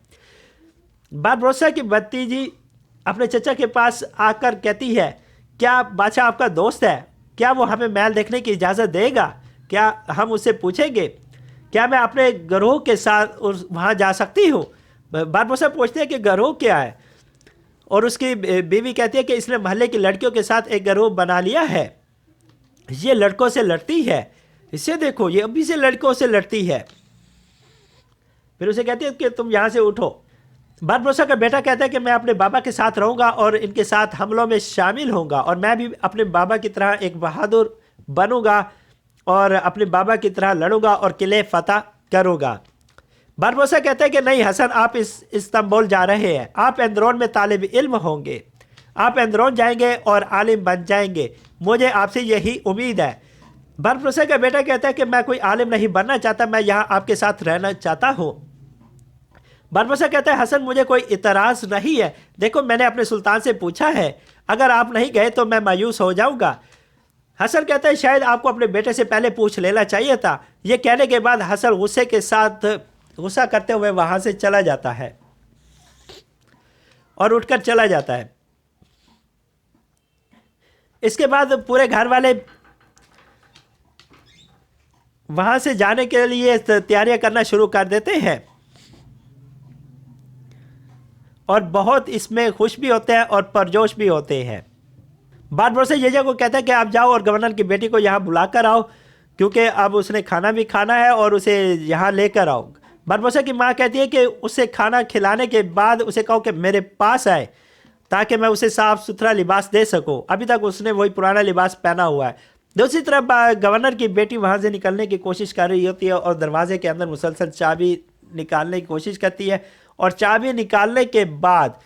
बारबरोसा की भतीजी अपने चचा के पास आकर कहती है, क्या बादशाह आपका दोस्त है? क्या वो हमें महल देखने की इजाज़त देगा? क्या हम उससे पूछेंगे? क्या मैं अपने गिरोह के साथ वहाँ जा सकती हूँ? बारबरोसा पूछते हैं कि गिरोह क्या है? और उसकी बीवी कहती है कि इसने महल्ले की लड़कियों के साथ एक गिरोह बना लिया है, ये लड़कों से लड़ती है, इसे देखो ये अभी से लड़कों से लड़ती है। फिर उसे कहती है कि तुम यहाँ से उठो। बारबरोसा का बेटा कहता है कि मैं अपने बाबा के साथ रहूँगा और इनके साथ हमलों में शामिल होऊंगा, और मैं भी अपने बाबा की तरह एक बहादुर बनूंगा और अपने बाबा की तरह लड़ूंगा और किले फतह करूँगा। बारबरोसा कहता है कि नहीं हसन, आप इस्तांबुल जा रहे हैं, आप एंदरोन में तालिब इल्म होंगे, आप एंदरोन जाएंगे और आलिम बन जाएंगे, मुझे आपसे यही उम्मीद है। बारबरोसा का बेटा कहता है कि मैं कोई आलिम नहीं बनना चाहता, मैं यहाँ आपके साथ रहना चाहता हूँ। बारबरोसा कहता है, हसन मुझे कोई इतराज़ नहीं है, देखो मैंने अपने सुल्तान से पूछा है, अगर आप नहीं गए तो मैं मायूस हो जाऊँगा। हसन कहता है, शायद आपको अपने बेटे से पहले पूछ लेना चाहिए था। ये कहने के बाद हसन गुस्सा करते हुए वहाँ से चला जाता है और उठकर चला जाता है। इसके बाद पूरे घर वाले वहाँ से जाने के लिए तैयारियां करना शुरू कर देते हैं और बहुत इसमें खुश भी होते हैं और परजोश भी होते हैं। बारबरोसा यजा को कहता है कि आप जाओ और गवर्नर की बेटी को यहाँ बुला कर आओ, क्योंकि अब उसने खाना भी खाना है और उसे यहाँ लेकर आओ। बारबरोसा की माँ कहती है कि उसे खाना खिलाने के बाद उसे कहो कि मेरे पास आए ताकि मैं उसे साफ़ सुथरा लिबास दे सकूं। अभी तक उसने वही पुराना लिबास पहना हुआ है। दूसरी तरफ गवर्नर की बेटी वहाँ से निकलने की कोशिश कर रही होती है और दरवाजे के अंदर मुसलसल चाबी निकालने की कोशिश करती है, और चाबी निकालने के बाद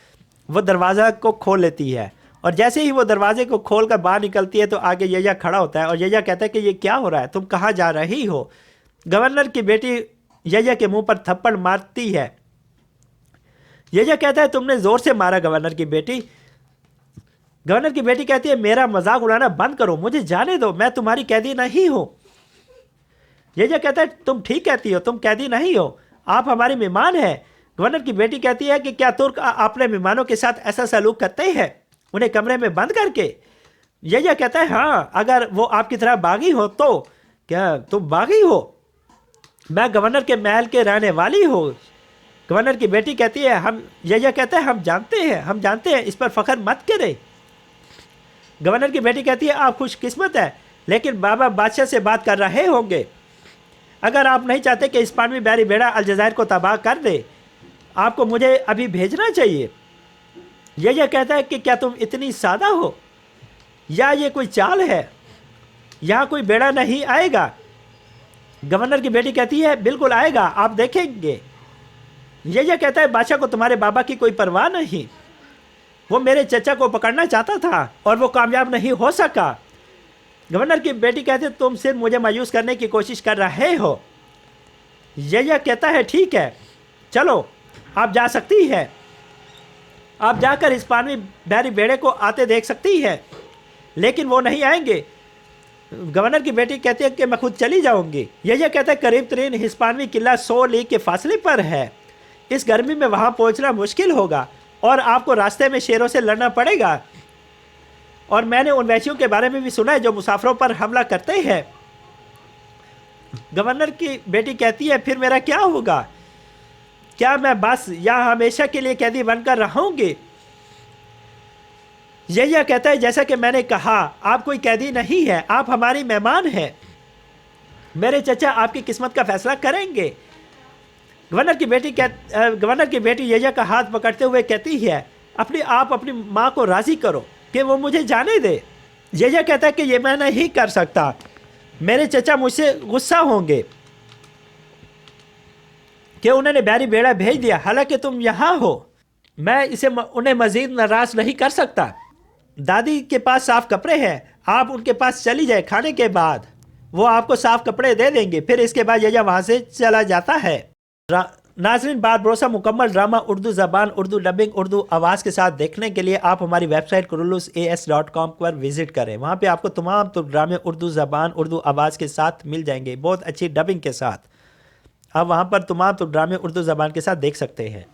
वो दरवाज़ा को खोल लेती है। और जैसे ही वो दरवाजे को खोल कर बाहर निकलती है तो आगे यया खड़ा होता है और यया कहता है कि ये क्या हो रहा है, तुम कहाँ जा रही हो? गवर्नर की बेटी यया के मुंह पर थप्पड़ मारती है। यया कहता है, तुमने जोर से मारा गवर्नर की बेटी। गवर्नर की बेटी कहती है, मेरा मजाक उड़ाना बंद करो, मुझे जाने दो, मैं तुम्हारी कैदी नहीं हूं। यया कहता है, तुम ठीक कहती हो, तुम कैदी नहीं हो, आप हमारी मेहमान हैं। गवर्नर की बेटी कहती है कि क्या तुर्क अपने मेहमानों के साथ ऐसा सलूक करते हैं, उन्हें कमरे में बंद करके? यया कहता है, हाँ, अगर वो आपकी तरह बागी हो तो। क्या तुम बागी हो? मैं गवर्नर के महल के रहने वाली हूँ। गवर्नर की बेटी कहती है, यया कहता है, हम जानते हैं, इस पर फख्र मत करें। गवर्नर की बेटी कहती है, आप खुशकिस्मत है, लेकिन बाबा बादशाह से बात कर रहे होंगे। अगर आप नहीं चाहते कि हिस्पानवी बैरी बेड़ा अलजायर को तबाह कर दे, आपको मुझे अभी भेजना चाहिए। यया कहता है कि क्या तुम इतनी सादा हो, या ये कोई चाल है? यहाँ कोई बेड़ा नहीं आएगा। गवर्नर की बेटी कहती है, बिल्कुल आएगा, आप देखेंगे। यया कहता है, बादशाह को तुम्हारे बाबा की कोई परवाह नहीं, वो मेरे चचा को पकड़ना चाहता था और वो कामयाब नहीं हो सका। गवर्नर की बेटी कहती है, तुम सिर्फ मुझे मायूस करने की कोशिश कर रहे हो। यया कहता है, ठीक है, चलो आप जा सकती है, आप जाकर हिस्पानवी बैरी बेड़े को आते देख सकती है, लेकिन वो नहीं आएंगे। गवर्नर की बेटी कहती है कि मैं खुद चली जाऊंगी। यया कहता है, करीब तरीन हिस्पानवी किला 100 लीग के फासले पर है, इस गर्मी में वहां पहुंचना मुश्किल होगा और आपको रास्ते में शेरों से लड़ना पड़ेगा, और मैंने उन वैश्यों के बारे में भी सुना है जो मुसाफिरों पर हमला करते हैं। गवर्नर की बेटी कहती है, फिर मेरा क्या होगा? क्या मैं बस यहाँ हमेशा के लिए कैदी बनकर रहूंगी? यह कहता है, जैसा कि मैंने कहा, आप कोई कैदी नहीं है, आप हमारी मेहमान हैं। मेरे चचा आपकी किस्मत का फैसला करेंगे। गवर्नर की बेटी यया का हाथ पकड़ते हुए कहती है, आप अपनी माँ को राजी करो कि वो मुझे जाने दे। यया कहता है कि ये मैं नहीं कर सकता, मेरे चचा मुझसे गुस्सा होंगे कि उन्होंने बैरी बेड़ा भेज दिया, हालांकि तुम यहाँ हो। मैं उन्हें मजीद नाराज नहीं कर सकता। दादी के पास साफ कपड़े हैं, आप उनके पास चली जाए। खाने के बाद वो आपको साफ कपड़े दे देंगे। फिर इसके बाद यया वहाँ से चला जाता है। नाजरीन, बारबरोसा मुकम्मल ड्रामा उर्दू ज़बान, उर्दू डबिंग, उर्दू आवाज़ के साथ देखने के लिए आप हमारी वेबसाइट kurulusas.com पर विजिट करें। वहाँ पे आपको तमाम ड्रामे उर्दू ज़बान, उर्दू आवाज़ के साथ मिल जाएंगे, बहुत अच्छी डबिंग के साथ। आप वहाँ पर तमाम ड्रामे उर्दू ज़बान के साथ देख सकते हैं।